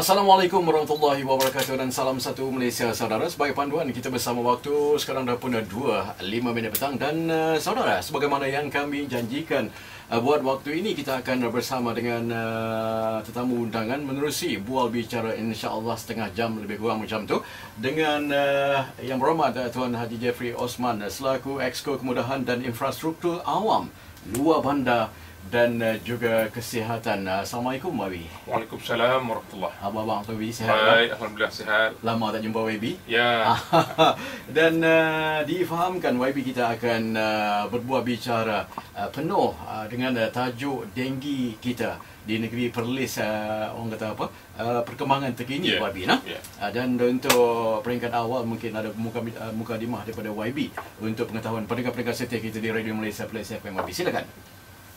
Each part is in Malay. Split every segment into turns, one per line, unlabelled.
Assalamualaikum warahmatullahi wabarakatuh dan salam satu Malaysia saudara. Sebagai panduan kita bersama waktu sekarang dah pun 2:05 petang dan saudara, sebagaimana yang kami janjikan buat waktu ini kita akan bersama dengan tetamu undangan menerusi bual bicara insya-Allah setengah jam lebih kurang macam tu dengan yang berhormat Tuan Haji Jeffrey Osman selaku Exco Kemudahan dan Infrastruktur Awam Luar Bandar dan juga kesihatan. Assalamualaikum Wabi.
Waalaikumsalam warahmatullahi.
Abang Wabi sihat?
Baik, alhamdulillah sihat.
Lama tak jumpa Wabi.
Ya.
Dan difahamkan Wabi kita akan berbual bicara penuh dengan tajuk denggi kita di negeri Perlis, orang kata apa, perkembangan terkini YB nah. Dan untuk peringkat awal mungkin ada mukadimah daripada YB untuk pengetahuan pendengar-pendengar setia kita di Radio Malaysia Plus FM. YB silakan.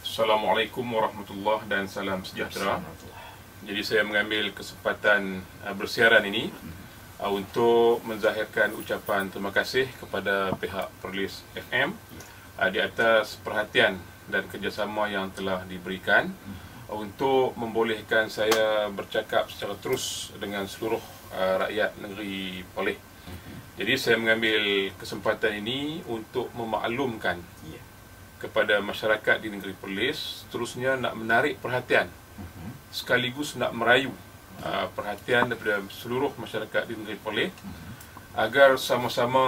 Assalamualaikum warahmatullahi dan salam sejahtera. Jadi saya mengambil kesempatan bersiaran ini untuk menzahirkan ucapan terima kasih kepada pihak Perlis FM di atas perhatian dan kerjasama yang telah diberikan untuk membolehkan saya bercakap secara terus dengan seluruh rakyat negeri Perlis. Jadi saya mengambil kesempatan ini untuk memaklumkan kepada masyarakat di negeri Perlis, seterusnya nak menarik perhatian sekaligus nak merayu perhatian daripada seluruh masyarakat di negeri Perlis agar sama-sama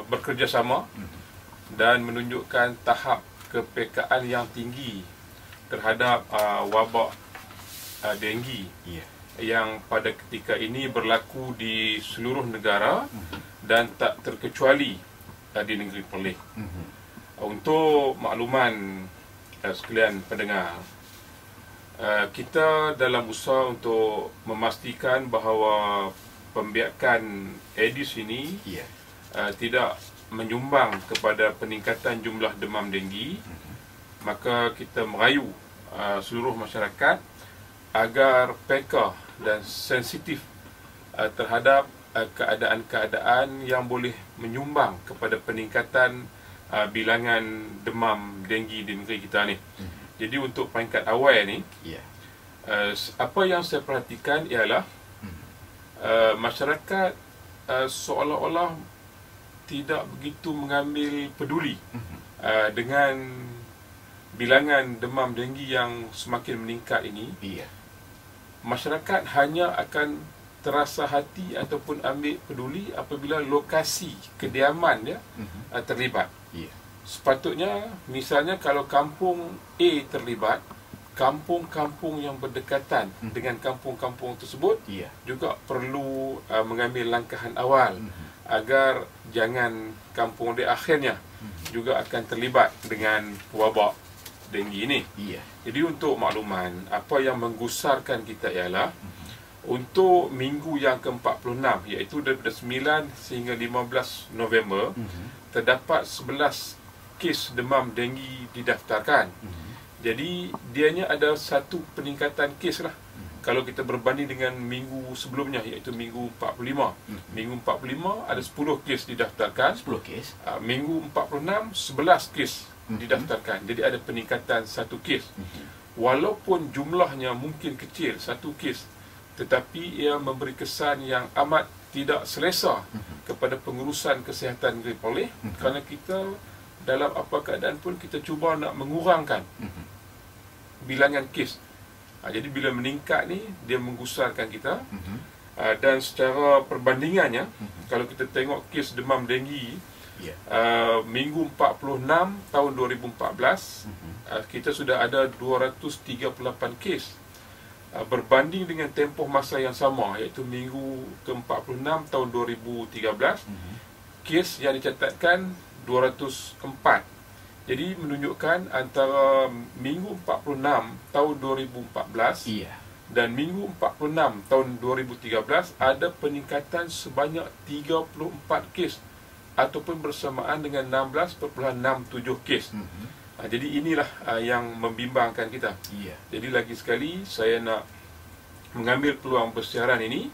bekerjasama dan menunjukkan tahap kepekaan yang tinggi terhadap wabak denggi yang pada ketika ini berlaku di seluruh negara dan tak terkecuali di negeri Perlis. Untuk makluman sekalian pendengar, kita dalam usaha untuk memastikan bahawa pembiakan Aedes ini tidak menyumbang kepada peningkatan jumlah demam denggi, maka kita merayu seluruh masyarakat agar peka dan sensitif terhadap keadaan-keadaan yang boleh menyumbang kepada peningkatan bilangan demam denggi di negeri kita ni. Jadi untuk peringkat awal ni, apa yang saya perhatikan ialah masyarakat seolah-olah tidak begitu mengambil peduli dengan bilangan demam denggi yang semakin meningkat ini. Masyarakat hanya akan terasa hati ataupun ambil peduli apabila lokasi kediaman dia terlibat. Sepatutnya misalnya kalau kampung A terlibat, kampung-kampung yang berdekatan dengan kampung-kampung tersebut juga perlu mengambil langkahan awal agar jangan kampung dia akhirnya juga akan terlibat dengan wabak denggi ini. Jadi untuk makluman, apa yang menggusarkan kita ialah untuk minggu yang ke-46, iaitu daripada 9 sehingga 15 November, terdapat 11 kes demam denggi didaftarkan. Jadi, dianya ada satu peningkatan kes lah. Kalau kita berbanding dengan minggu sebelumnya, iaitu minggu 45. Minggu 45 ada 10 kes didaftarkan.
10 kes.
Minggu 46, 11 kes didaftarkan. Jadi, ada peningkatan satu kes. Walaupun jumlahnya mungkin kecil, satu kes, tetapi ia memberi kesan yang amat tidak selesa kepada pengurusan kesihatan negeri Perlis, kerana kita dalam apa keadaan pun kita cuba nak mengurangkan bilangan kes. Jadi bila meningkat ni, dia menggusarkan kita. Dan secara perbandingannya, kalau kita tengok kes demam denggi minggu 46 tahun 2014, kita sudah ada 238 kes. Berbanding dengan tempoh masa yang sama, iaitu minggu ke-46 tahun 2013, kes yang dicatatkan 204. Jadi menunjukkan antara minggu 46 tahun 2014 dan minggu 46 tahun 2013 ada peningkatan sebanyak 34 kes ataupun bersamaan dengan 16.67 kes. Jadi inilah yang membimbangkan kita. Jadi lagi sekali saya nak mengambil peluang bersiaran ini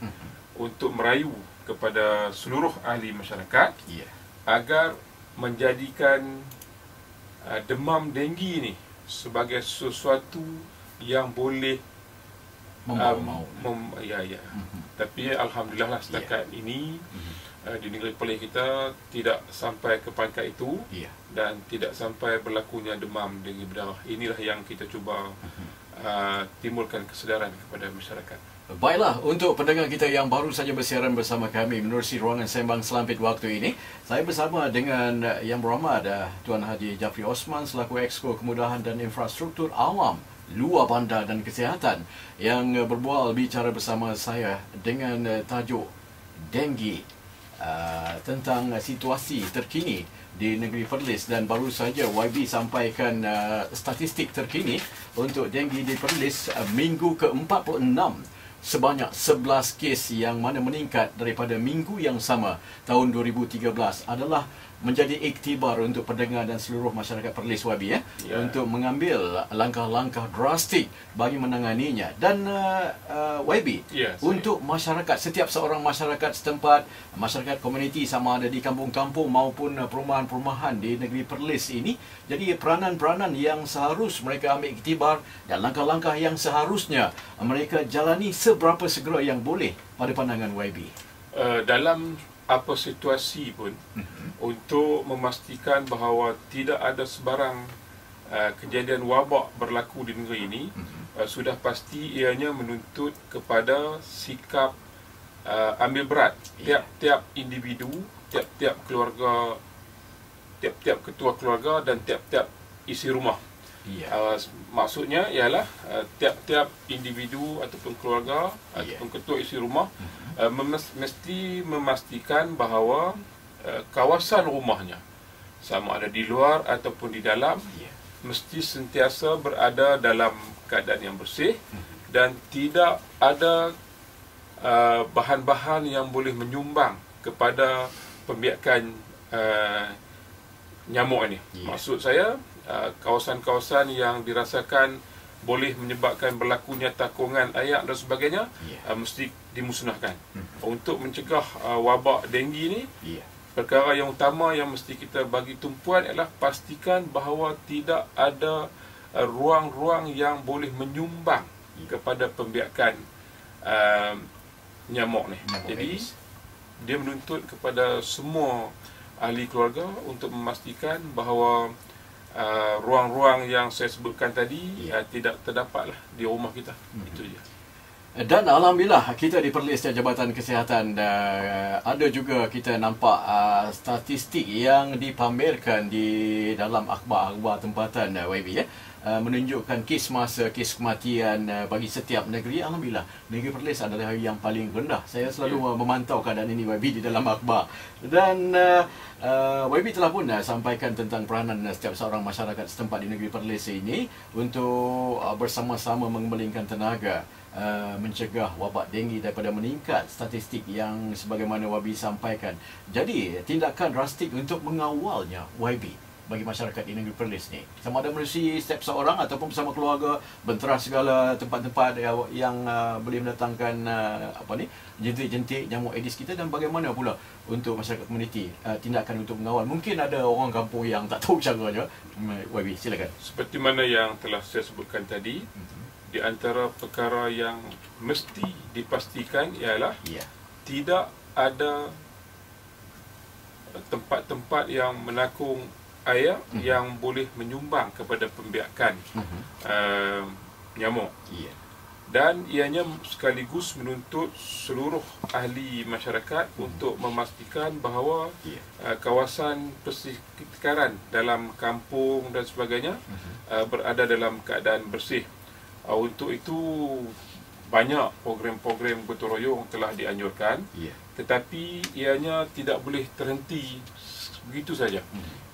untuk merayu kepada seluruh ahli masyarakat agar menjadikan demam denggi ini sebagai sesuatu yang boleh
Mau.
Ya. Tapi alhamdulillah lah setakat ini di negeri Perlis kita tidak sampai ke pangkat itu dan tidak sampai berlakunya demam denggi berdarah. Inilah yang kita cuba timbulkan kesedaran kepada masyarakat.
Baiklah, untuk pendengar kita yang baru saja bersiaran bersama kami menerusi ruangan sembang selampit waktu ini, saya bersama dengan Yang Berhormat Tuan Haji Jafri Osman selaku Exco Kemudahan dan Infrastruktur Awam, Luar Bandar dan Kesihatan yang berbual bicara bersama saya dengan tajuk denggi, tentang situasi terkini di negeri Perlis. Dan baru saja YB sampaikan statistik terkini untuk denggi di Perlis minggu ke-46. Sebanyak 11 kes yang mana meningkat daripada minggu yang sama tahun 2013 adalah menjadi iktibar untuk pendengar dan seluruh masyarakat Perlis YB untuk mengambil langkah-langkah drastik bagi menanganinya. Dan YB untuk masyarakat, setiap seorang masyarakat setempat, masyarakat komuniti sama ada di kampung-kampung maupun perumahan-perumahan di negeri Perlis ini, jadi peranan-peranan yang seharus mereka ambil iktibar dan langkah-langkah yang seharusnya mereka jalani seberapa segera yang boleh pada pandangan YB.
Dalam apa situasi pun, untuk memastikan bahawa tidak ada sebarang kejadian wabak berlaku di negeri ini, sudah pasti ianya menuntut kepada sikap ambil berat tiap-tiap individu, tiap-tiap keluarga, tiap-tiap ketua keluarga dan tiap-tiap isi rumah. Maksudnya ialah tiap-tiap individu ataupun keluarga ataupun ketua isi rumah mesti memastikan bahawa kawasan rumahnya, sama ada di luar ataupun di dalam, mesti sentiasa berada dalam keadaan yang bersih dan tidak ada bahan-bahan yang boleh menyumbang kepada pembiakan nyamuk ini. Maksud saya, kawasan-kawasan yang dirasakan boleh menyebabkan berlakunya takungan ayak dan sebagainya, mesti dimusnahkan. Untuk mencegah wabak denggi ni, perkara yang utama yang mesti kita bagi tumpuan ialah pastikan bahawa tidak ada ruang-ruang yang boleh menyumbang kepada pembiakan nyamuk ni. Jadi dia menuntut kepada semua ahli keluarga untuk memastikan bahawa ruang-ruang yang saya sebutkan tadi tidak terdapatlah di rumah kita. Itu dia.
Dan alhamdulillah kita di Perlis Jabatan Kesihatan ada juga kita nampak statistik yang dipamerkan di dalam akhbar-akhbar tempatan YB menunjukkan kes masa, kes kematian bagi setiap negeri. Alhamdulillah negeri Perlis adalah yang paling rendah. Saya selalu memantau keadaan ini YB di dalam akhbar. Dan YB telah pun sampaikan tentang peranan setiap seorang masyarakat setempat di negeri Perlis ini untuk bersama-sama mengembalikan tenaga mencegah wabak denggi daripada meningkat statistik yang sebagaimana YB sampaikan. Jadi tindakan drastik untuk mengawalnya YB bagi masyarakat di negeri Perlis ni, sama ada melalui setiap seorang ataupun bersama keluarga, bentera segala tempat-tempat yang boleh mendatangkan jentik-jentik nyamuk Aedes kita, dan bagaimana pula untuk masyarakat komuniti tindakan untuk mengawal. Mungkin ada orang kampung yang tak tahu caranya. YB, silakan.
Seperti mana yang telah saya sebutkan tadi, di antara perkara yang mesti dipastikan ialah tidak ada tempat-tempat yang menakung air yang boleh menyumbang kepada pembiakan nyamuk. Dan ianya sekaligus menuntut seluruh ahli masyarakat untuk memastikan bahawa kawasan persekitaran dalam kampung dan sebagainya berada dalam keadaan bersih. Untuk itu banyak program-program gotong royong telah dianjurkan, tetapi ianya tidak boleh terhenti begitu saja.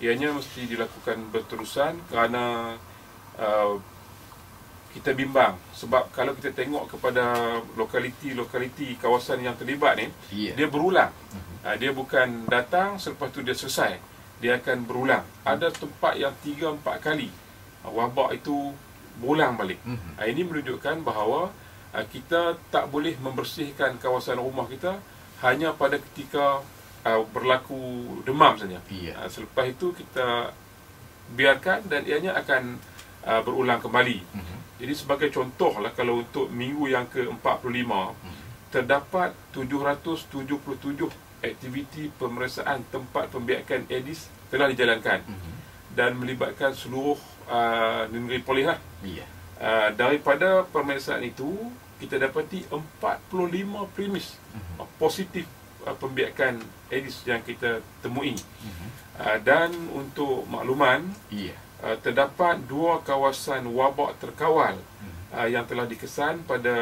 Ianya mesti dilakukan berterusan kerana kita bimbang. Sebab kalau kita tengok kepada lokaliti kawasan yang terlibat ni, dia berulang. Dia bukan datang selepas tu dia selesai. Dia akan berulang. Ada tempat yang 3-4 kali wabak itu berulang balik. Ini menunjukkan bahawa kita tak boleh membersihkan kawasan rumah kita hanya pada ketika berlaku demam saja. Selepas itu kita biarkan dan ianya akan berulang kembali. Jadi sebagai contoh lah, kalau untuk minggu yang ke-45 terdapat 777 aktiviti pemeriksaan tempat pembiakan Aedes telah dijalankan dan melibatkan seluruh negeri polis lah. Daripada pemeriksaan itu, kita dapati 45 premis positif pembiakan Aedes yang kita temui. Dan untuk makluman, terdapat 2 kawasan wabak terkawal yang telah dikesan pada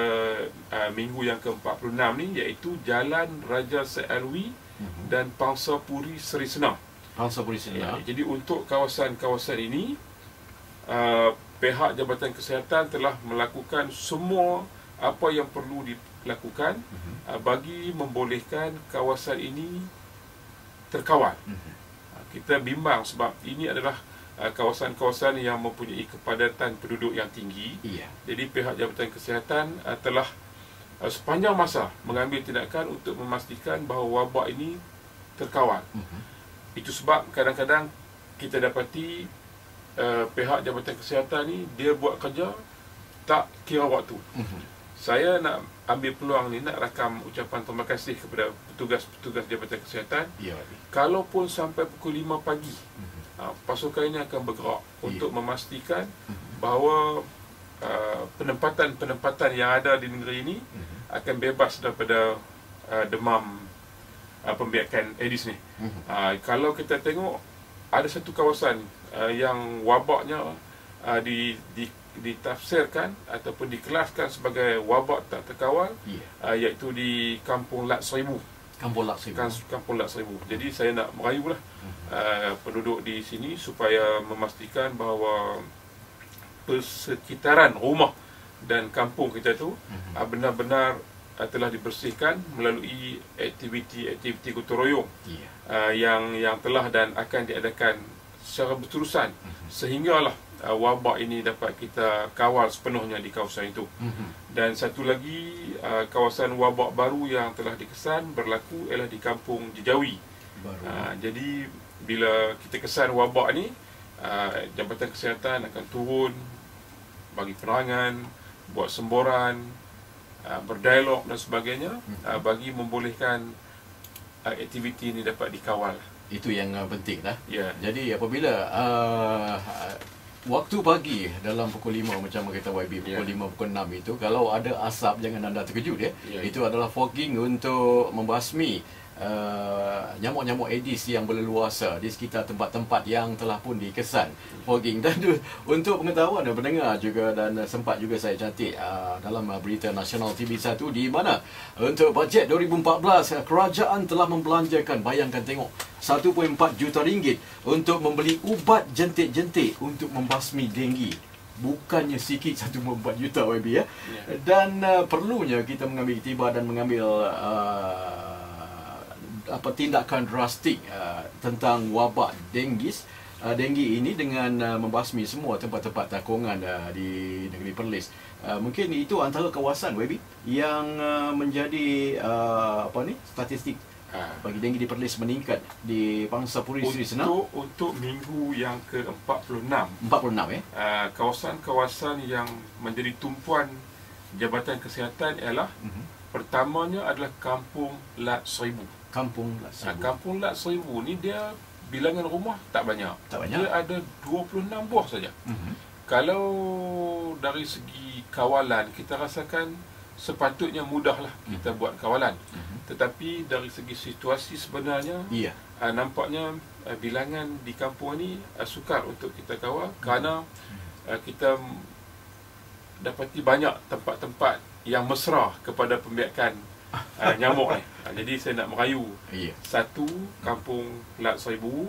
minggu yang ke-46 ni, iaitu Jalan Raja Said Alwi dan Pangsapuri Seri Senang.
Pangsapuri Seri Senang.
Jadi untuk kawasan-kawasan ini, pihak Jabatan Kesihatan telah melakukan semua apa yang perlu dilakukan bagi membolehkan kawasan ini terkawal. Kita bimbang sebab ini adalah kawasan-kawasan yang mempunyai kepadatan penduduk yang tinggi. Jadi pihak Jabatan Kesihatan telah sepanjang masa mengambil tindakan untuk memastikan bahawa wabak ini terkawal. Itu sebab kadang-kadang kita dapati pihak Jabatan Kesihatan ni dia buat kerja tak kira waktu. Saya nak ambil peluang ni, nak rakam ucapan terima kasih kepada petugas-petugas Jabatan Kesihatan. Kalaupun sampai pukul 5 pagi, pasukan ini akan bergerak untuk memastikan bahawa penempatan-penempatan yang ada di negeri ini akan bebas daripada demam pembiakan Aedes ni. Kalau kita tengok, ada satu kawasan yang wabaknya ditafsirkan ataupun dikelaskan sebagai wabak tak terkawal, iaitu di Kampung Lat Seribu. Kampung Lat Seribu. Jadi saya nak merayulah penduduk di sini supaya memastikan bahawa persekitaran rumah dan kampung kita tu benar-benar telah dibersihkan melalui aktiviti-aktiviti gotong royong yang telah dan akan diadakan secara berterusan sehinggalah wabak ini dapat kita kawal sepenuhnya di kawasan itu. Dan satu lagi kawasan wabak baru yang telah dikesan berlaku ialah di Kampung Jejawi. Jadi bila kita kesan wabak ni, Jabatan Kesihatan akan turun bagi penerangan, buat semboran, berdialog dan sebagainya, bagi membolehkan aktiviti ini dapat dikawal.
Itu yang penting dah. Jadi apabila waktu pagi dalam pukul 5 macam kata YB, pukul 5, pukul 6 itu, kalau ada asap jangan anda terkejut Itu adalah fogging untuk membasmi nyamuk-nyamuk Aedes yang berleluasa di sekitar tempat-tempat yang telah pun dikesan fogging. Dan untuk pengetahuan dan pendengar juga, dan sempat juga saya cantik dalam berita nasional TV1 di mana untuk bajet 2014 kerajaan telah membelanjakan, bayangkan tengok, 1.4 juta ringgit untuk membeli ubat jentik-jentik untuk membasmi denggi. Bukannya sikit 1.4 juta YB Dan perlunya kita mengambil iktibar dan mengambil tindakan drastik tentang wabak denggi ini dengan membasmi semua tempat-tempat takungan di negeri Perlis. Mungkin itu antara kawasan YB yang menjadi statistik bagi denggi di Perlis meningkat di Pangsapuri Seri Senang.
Untuk minggu yang ke-46, kawasan-kawasan yang menjadi tumpuan Jabatan Kesihatan ialah pertamanya adalah Kampung Lat Seribu. Kampung Lat Seribu ni dia bilangan rumah tak banyak. Dia ada 26 buah saja. Kalau dari segi kawalan, kita rasakan sepatutnya mudahlah kita buat kawalan. Tetapi dari segi situasi sebenarnya, nampaknya bilangan di kampung ni sukar untuk kita kawal, kerana kita dapati banyak tempat-tempat yang mesra kepada pembiakan nyamuk ni. Jadi saya nak merayu. Satu, Kampung Lat Seribu.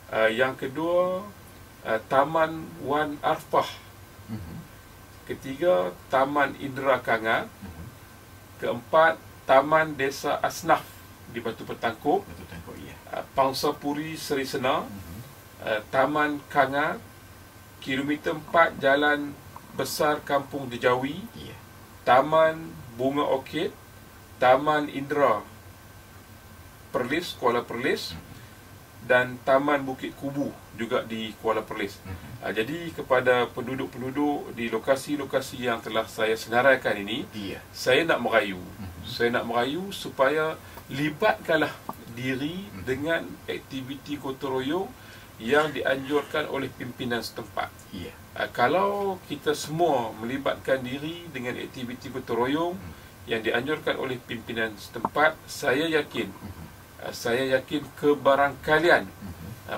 Yang kedua, Taman Wan Arfah. Ketiga, Taman Indra Kangar. Keempat, Taman Desa Asnaf di Batu Petangkup. Pangsapuri Seri Senang. Taman Kangar. Kilometer 4 Jalan Besar Kampung Jejawi. Taman Bunga Orkid. Taman Indra Perlis, Kuala Perlis. dan Taman Bukit Kubu juga di Kuala Perlis. Jadi kepada penduduk-penduduk di lokasi-lokasi yang telah saya senaraikan ini, saya nak merayu. Saya nak merayu supaya libatkanlah diri dengan aktiviti gotong royong yang dianjurkan oleh pimpinan setempat. Kalau kita semua melibatkan diri dengan aktiviti gotong royong yang dianjurkan oleh pimpinan setempat, saya yakin kebarangkalian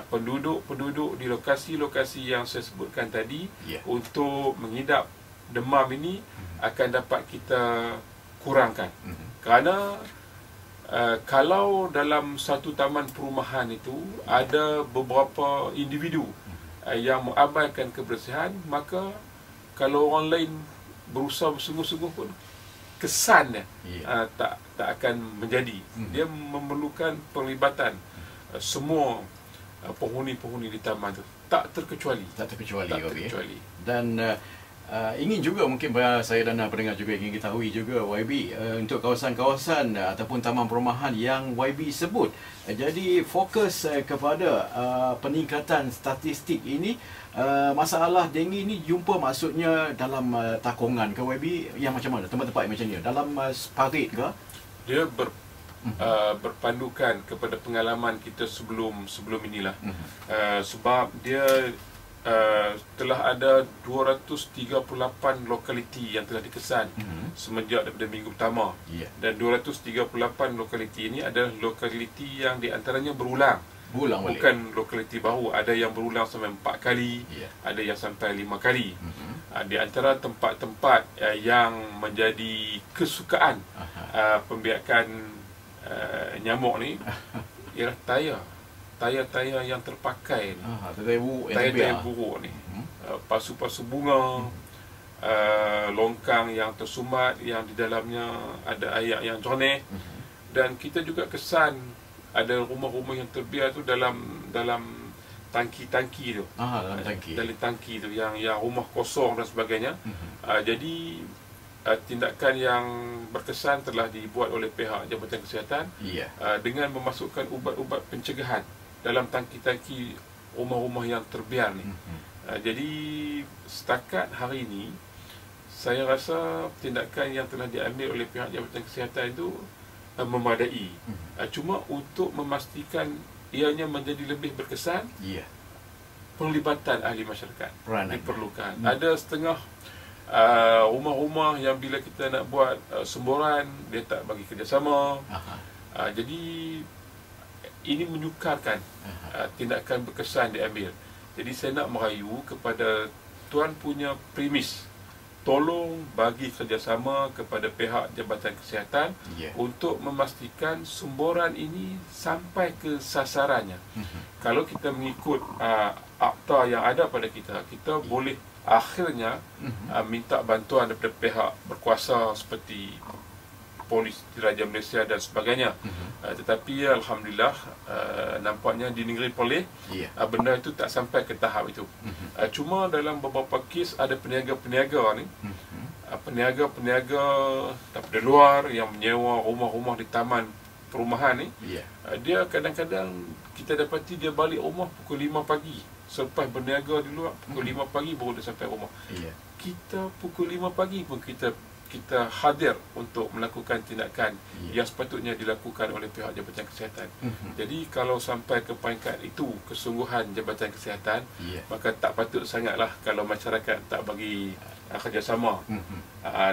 penduduk-penduduk di lokasi-lokasi yang saya sebutkan tadi untuk mengidap demam ini akan dapat kita kurangkan. Kerana kalau dalam satu taman perumahan itu ada beberapa individu yang mengabaikan kebersihan, maka kalau orang lain berusaha bersungguh-sungguh pun kesannya tak akan menjadi. Dia memerlukan perlibatan semua penghuni-penghuni di taman itu, tak terkecuali. Dan ingin juga mungkin saya dan pendengar juga ingin ketahui juga YB, untuk kawasan-kawasan ataupun taman perumahan yang YB sebut, jadi fokus kepada peningkatan statistik ini, masalah denggi ini jumpa maksudnya dalam takungan ke YB yang macam mana, tempat-tempat macam ni, dalam parit ke? Dia berpandukan kepada pengalaman kita sebelum inilah. Sebab dia telah ada 238 lokaliti yang telah dikesan semenjak daripada minggu pertama. Dan 238 lokaliti ini adalah lokaliti yang diantaranya berulang bukan lokaliti baru. Ada yang berulang sampai 4 kali, ada yang sampai 5 kali. Di antara tempat-tempat yang menjadi kesukaan pembiakan nyamuk ni ialah tayar yang terpakai ni. Tayar buruk ni. Pasu-pasu bunga, longkang yang tersumbat yang di dalamnya ada air yang jernih. Dan kita juga kesan ada rumah-rumah yang terbiar tu dalam tangki-tangki tu. Dalam tangki tu yang rumah kosong dan sebagainya. Jadi tindakan yang berkesan telah dibuat oleh pihak Jabatan Kesihatan dengan memasukkan ubat-ubat pencegahan dalam tangki-tangki rumah-rumah yang terbiar ni. Jadi setakat hari ini saya rasa tindakan yang telah diambil oleh pihak Jabatan Kesihatan itu memadai. Cuma untuk memastikan ianya menjadi lebih berkesan, penglibatan ahli masyarakat diperlukan. Ada setengah rumah-rumah yang bila kita nak buat semburan, dia tak bagi kerjasama. Jadi ini menyukarkan tindakan berkesan diambil. Jadi saya nak merayu kepada tuan punya premis, tolong bagi kerjasama kepada pihak Jabatan Kesihatan untuk memastikan semburan ini sampai ke sasarannya. Kalau kita mengikut akta yang ada pada kita boleh akhirnya minta bantuan daripada pihak berkuasa seperti Polis Diraja Malaysia dan sebagainya. Tetapi alhamdulillah nampaknya di negeri Perlis benda itu tak sampai ke tahap itu. Cuma dalam beberapa kes ada peniaga-peniaga ni, peniaga-peniaga daripada luar yang menyewa rumah-rumah di taman perumahan ni. Dia kadang-kadang kita dapati dia balik rumah pukul 5 pagi. Selepas berniaga di luar pukul 5 pagi baru dia sampai rumah. Kita pukul 5 pagi pun kita hadir untuk melakukan tindakan yang sepatutnya dilakukan oleh pihak Jabatan Kesihatan. Jadi kalau sampai ke peringkat itu kesungguhan Jabatan Kesihatan, maka tak patut sangatlah kalau masyarakat tak bagi kerjasama.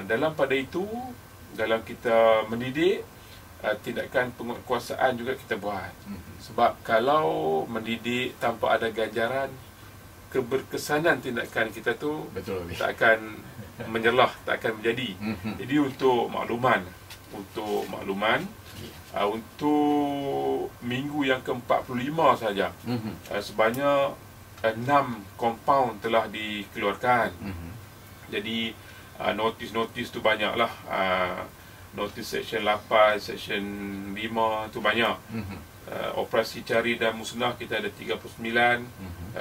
Dalam pada itu, dalam kita mendidik, tindakan penguatkuasaan juga kita buat. Sebab kalau mendidik tanpa ada ganjaran, keberkesanan tindakan kita tu tak akan menyerlah, tak akan menjadi. Jadi untuk makluman, untuk minggu yang ke-45 saja, sebanyak 6 kompaun telah dikeluarkan. Jadi notis-notis tu banyaklah. Notis Seksyen 8, Seksyen 5 tu banyak. Operasi cari dan musnah kita ada 39.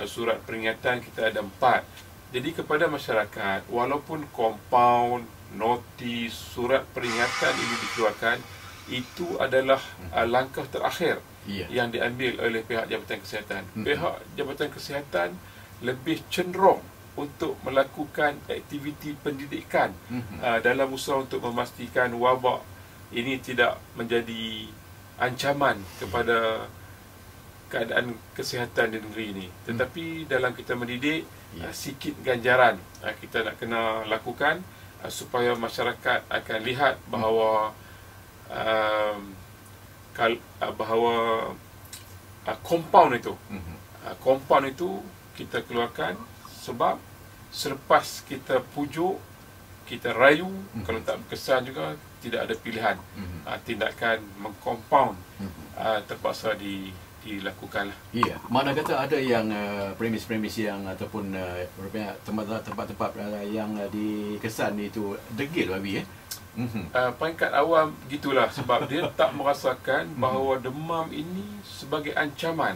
Surat peringatan kita ada 4. Jadi kepada masyarakat, walaupun kompaun, notis, surat peringatan ini dikeluarkan, itu adalah langkah terakhir
Ya.
yang diambil oleh pihak Jabatan Kesihatan. Pihak Jabatan Kesihatan lebih cenderung untuk melakukan aktiviti pendidikan dalam usaha untuk memastikan wabak ini tidak menjadi ancaman kepada keadaan kesihatan di negeri ini. Tetapi dalam kita mendidik, sikit ganjaran kita nak kena lakukan supaya masyarakat akan lihat bahawa bahawa compound itu kita keluarkan sebab selepas kita pujuk, kita rayu, kalau tak berkesan juga tidak ada pilihan. Tindakan mengcompound terpaksa dilakukanlah.
Ya, mana kata ada yang premis-premis yang ataupun tempat-tempat yang dikesan itu degil babi
Peringkat awam gitulah sebab dia tak merasakan bahawa demam ini sebagai ancaman.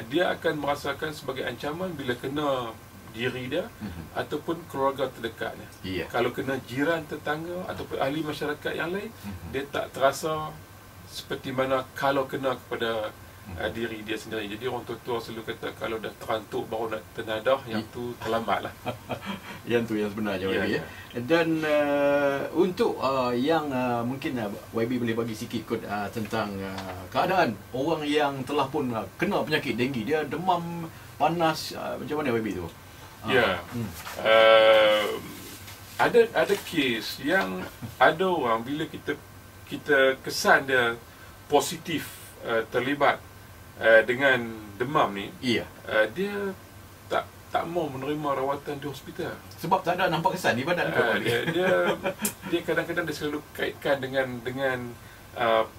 Dia akan merasakan sebagai ancaman bila kena diri dia ataupun keluarga terdekatnya. Kalau kena jiran tetangga ataupun ahli masyarakat yang lain, dia tak terasa seperti mana kalau kena kepada diri dia sendiri. Jadi orang tua selalu kata kalau dah terantuk baru nak tenadah, yang tu terlambatlah.
Yang tu yang sebenarnya YB. Dan untuk yang mungkin YB boleh bagi sikit kod tentang keadaan orang yang telah pun kena penyakit denggi, dia demam, panas, macam mana YB tu?
Ada kes yang ada orang bila kita kesan dia positif terlibat dengan demam ni, dia tak mau menerima rawatan di hospital
sebab tak ada nampak kesan di badan
dia kadang-kadang dia selalu kaitkan dengan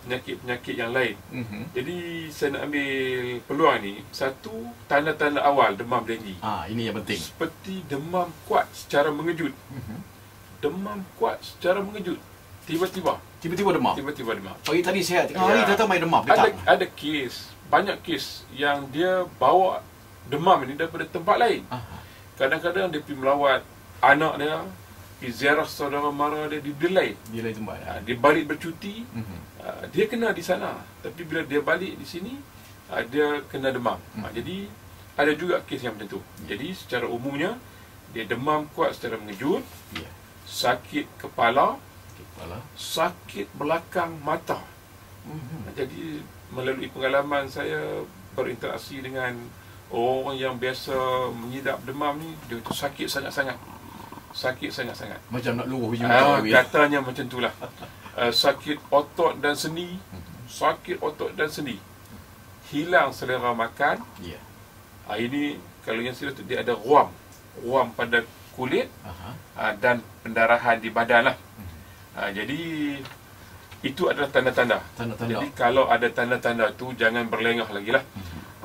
penyakit-penyakit yang lain. Jadi saya nak ambil peluang ni, satu, tanda-tanda awal demam denggi.
Ini yang penting.
Seperti demam kuat secara mengejut. Demam kuat secara mengejut. Tiba-tiba demam.
Pagi tadi sihat, tengah hari datang main demam.
Ada kes, banyak kes yang dia bawa demam ini daripada tempat lain. Kadang-kadang dia pergi melawat anak dia, pergi ziarah saudara mara dia di lain
tempat.
Dia balik bercuti, dia kena di sana. Tapi bila dia balik di sini, dia kena demam. Jadi ada juga kes yang macam tu. Jadi secara umumnya dia demam kuat secara mengejut, sakit kepala, sakit belakang mata. Jadi melalui pengalaman saya berinteraksi dengan orang yang biasa mengidap demam ni, dia tu sakit sangat-sangat.
Macam nak luruh
katanya macam itulah. Sakit otot dan sendi, hilang selera makan. Ini kalau yang serius dia ada ruam pada kulit dan pendarahan di badan lah. Jadi itu adalah tanda-tanda. Jadi kalau ada tanda-tanda tu, jangan berlengah lagi lah.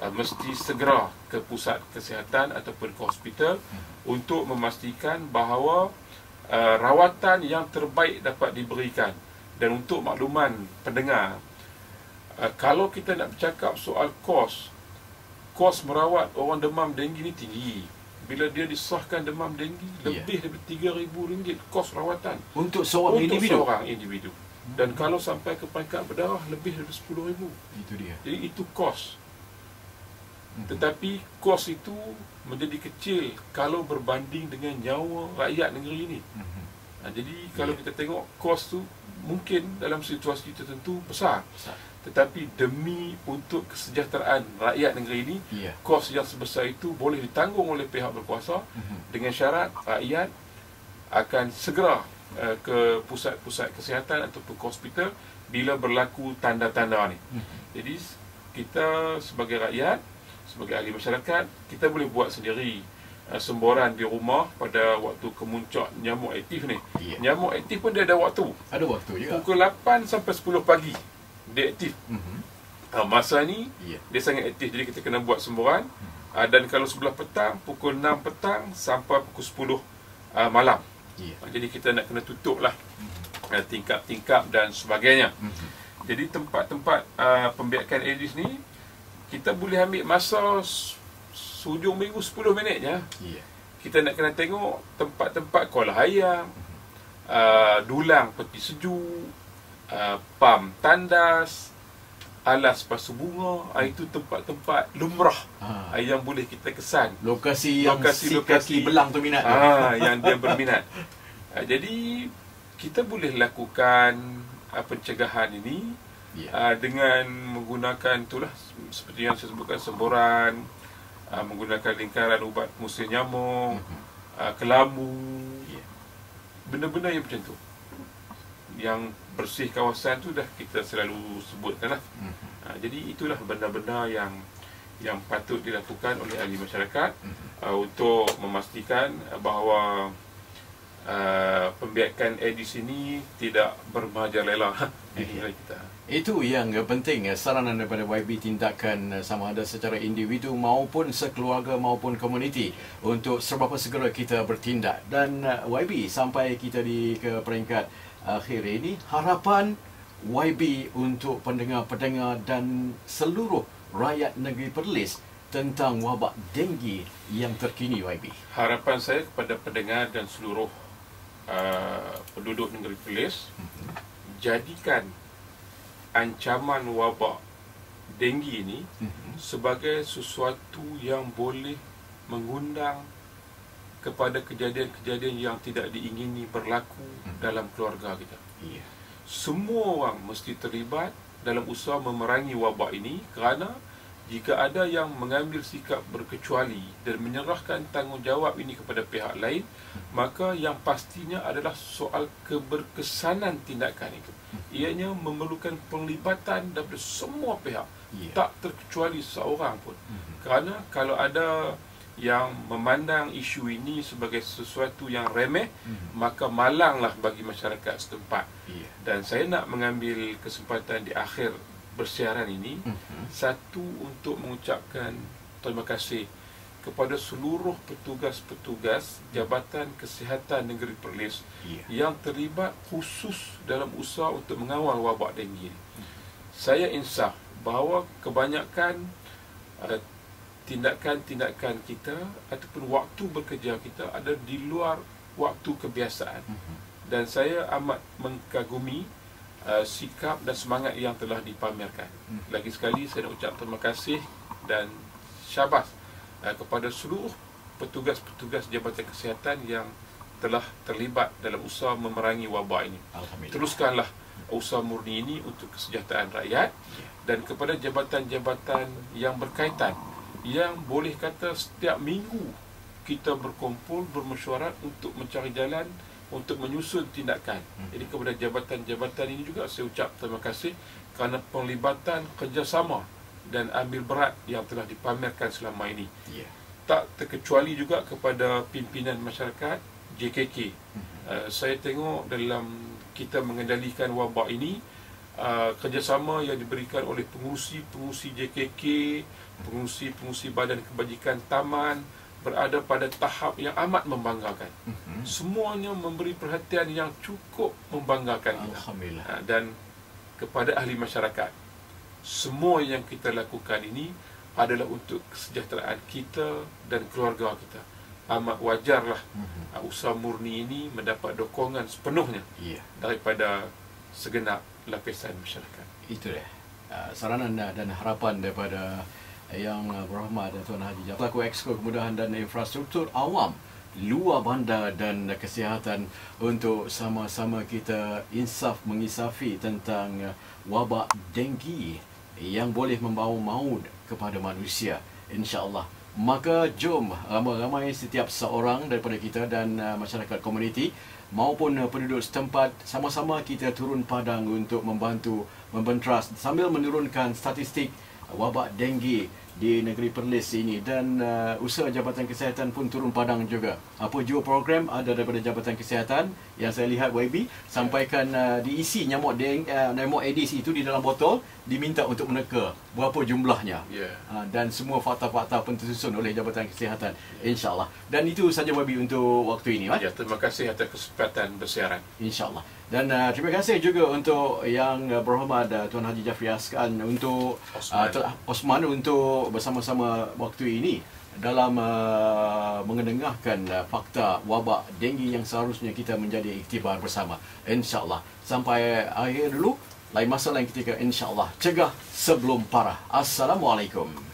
Mesti segera ke pusat kesihatan ataupun ke hospital untuk memastikan bahawa rawatan yang terbaik dapat diberikan. Dan untuk makluman pendengar, kalau kita nak bercakap soal kos merawat orang demam denggi ni tinggi. Bila dia disahkan demam denggi, lebih daripada RM3,000 kos rawatan
untuk seorang
individu. Dan kalau sampai ke peringkat berdarah, lebih daripada RM10,000.
Itu dia.
Jadi itu kos. Tetapi kos itu menjadi kecil kalau berbanding dengan nyawa rakyat negeri ini. Jadi kalau kita tengok kos tu mungkin dalam situasi tertentu besar. Tetapi demi untuk kesejahteraan rakyat negeri ini, kos yang sebesar itu boleh ditanggung oleh pihak berkuasa dengan syarat rakyat akan segera ke pusat-pusat kesihatan ataupun ke hospital bila berlaku tanda-tanda ni. Jadi kita sebagai rakyat, sebagai ahli masyarakat, kita boleh buat sendiri semboran di rumah pada waktu kemuncak nyamuk aktif ni. Nyamuk aktif pun dia ada waktu.
Ada waktu juga.
Pukul 8 sampai 10 pagi dia aktif. Masa ni dia sangat aktif, jadi kita kena buat semboran. Dan kalau sebelah petang, pukul 6 petang sampai pukul 10 malam. Jadi kita nak kena tutup lah tingkap-tingkap dan sebagainya. Jadi tempat-tempat pembiakan Aedes ni, kita boleh ambil masa hujung minggu 10 minit je. Kita nak kena tengok tempat-tempat kolah ayam, dulang peti sejuk, pam tandas, alas pasu bunga, itu tempat-tempat lumrah yang boleh kita kesan.
Lokasi yang si kaki belang tu minat.
Yang dia berminat. Jadi kita boleh lakukan pencegahan ini dengan menggunakan itulah seperti yang saya sebutkan, semburan, menggunakan lingkaran ubat musir nyamuk, kelamu, benda-benda yang macam tu. Yang bersih kawasan tu dah kita selalu sebutkan lah. Jadi itulah benda-benda yang patut dilakukan oleh ahli masyarakat untuk memastikan bahawa pembiakan Aedes ini tidak bermerajalela di negara kita.
Itu yang penting, saranan daripada YB, tindakan sama ada secara individu maupun sekeluarga maupun komuniti untuk seberapa segera kita bertindak. Dan YB, sampai kita ke peringkat akhir ini, harapan YB untuk pendengar-pendengar dan seluruh rakyat negeri Perlis tentang wabak denggi yang terkini, YB.
Harapan saya kepada pendengar dan seluruh penduduk negeri Perlis, jadikan ancaman wabak denggi ini sebagai sesuatu yang boleh mengundang kepada kejadian-kejadian yang tidak diingini berlaku dalam keluarga kita. Semua orang mesti terlibat dalam usaha memerangi wabak ini, kerana jika ada yang mengambil sikap berkecuali dan menyerahkan tanggungjawab ini kepada pihak lain, maka yang pastinya adalah soal keberkesanan tindakan itu. Ianya memerlukan penglibatan daripada semua pihak, tak terkecuali seorang pun. Kerana kalau ada yang memandang isu ini sebagai sesuatu yang remeh, maka malanglah bagi masyarakat setempat. Dan saya nak mengambil kesempatan di akhir bersiaran ini, satu, untuk mengucapkan terima kasih kepada seluruh petugas-petugas Jabatan Kesihatan Negeri Perlis yang terlibat khusus dalam usaha untuk mengawal wabak denggi. Saya insaf bahawa kebanyakan tindakan-tindakan kita ataupun waktu bekerja kita ada di luar waktu kebiasaan. Dan saya amat mengkagumi sikap dan semangat yang telah dipamerkan. Lagi sekali saya nak ucap terima kasih dan syabas kepada seluruh petugas-petugas Jabatan Kesihatan yang telah terlibat dalam usaha memerangi wabak ini. Teruskanlah usaha murni ini untuk kesejahteraan rakyat, dan kepada jabatan-jabatan yang berkaitan yang boleh kata setiap minggu kita berkumpul, bermesyuarat untuk mencari jalan untuk menyusun tindakan. Jadi kepada jabatan-jabatan ini juga saya ucap terima kasih kerana penglibatan, kerjasama dan ambil berat yang telah dipamerkan selama ini. Tak terkecuali juga kepada pimpinan masyarakat JKK. Saya tengok dalam kita mengendalikan wabak ini, kerjasama yang diberikan oleh pengurusi JKK, pengurusi Badan Kebajikan Taman berada pada tahap yang amat membanggakan. Semuanya memberi perhatian yang cukup membanggakan kita.
Alhamdulillah.
Dan kepada ahli masyarakat, semua yang kita lakukan ini adalah untuk kesejahteraan kita dan keluarga kita. Amat wajarlah usaha murni ini mendapat dukungan sepenuhnya daripada segenap lapisan masyarakat.
Itu dia saranan dan harapan daripada Yang Berhormat Tuan Haji Jafar, pelaku Exco Kemudahan dan Infrastruktur Awam Luar Bandar dan Kesihatan, untuk sama-sama kita insaf mengisafi tentang wabak denggi yang boleh membawa maut kepada manusia, insya-Allah. Maka jom ramai-ramai setiap seorang daripada kita dan masyarakat komuniti maupun penduduk setempat, sama-sama kita turun padang untuk membantu membentras sambil menurunkan statistik wabak denggi di negeri Perlis ini. Dan usaha Jabatan Kesihatan pun turun padang juga. Apa jua program ada daripada Jabatan Kesihatan yang saya lihat YB sampaikan, diisi nyamuk Aedes itu di dalam botol, diminta untuk meneka berapa jumlahnya. Dan semua fakta-fakta pun tersusun oleh Jabatan Kesihatan, insya-Allah. Dan itu saja YB untuk waktu ini.
Terima kasih atas kesempatan bersiaran,
insya-Allah. Dan terima kasih juga untuk Yang Berhormat Tuan Haji Jafri Askan untuk Osman untuk bersama-sama waktu ini dalam mengendengahkan fakta wabak denggi yang seharusnya kita menjadi iktibar bersama. InsyaAllah. Sampai akhir dulu. Lain masa lain ketika, insyaAllah. Cegah sebelum parah. Assalamualaikum.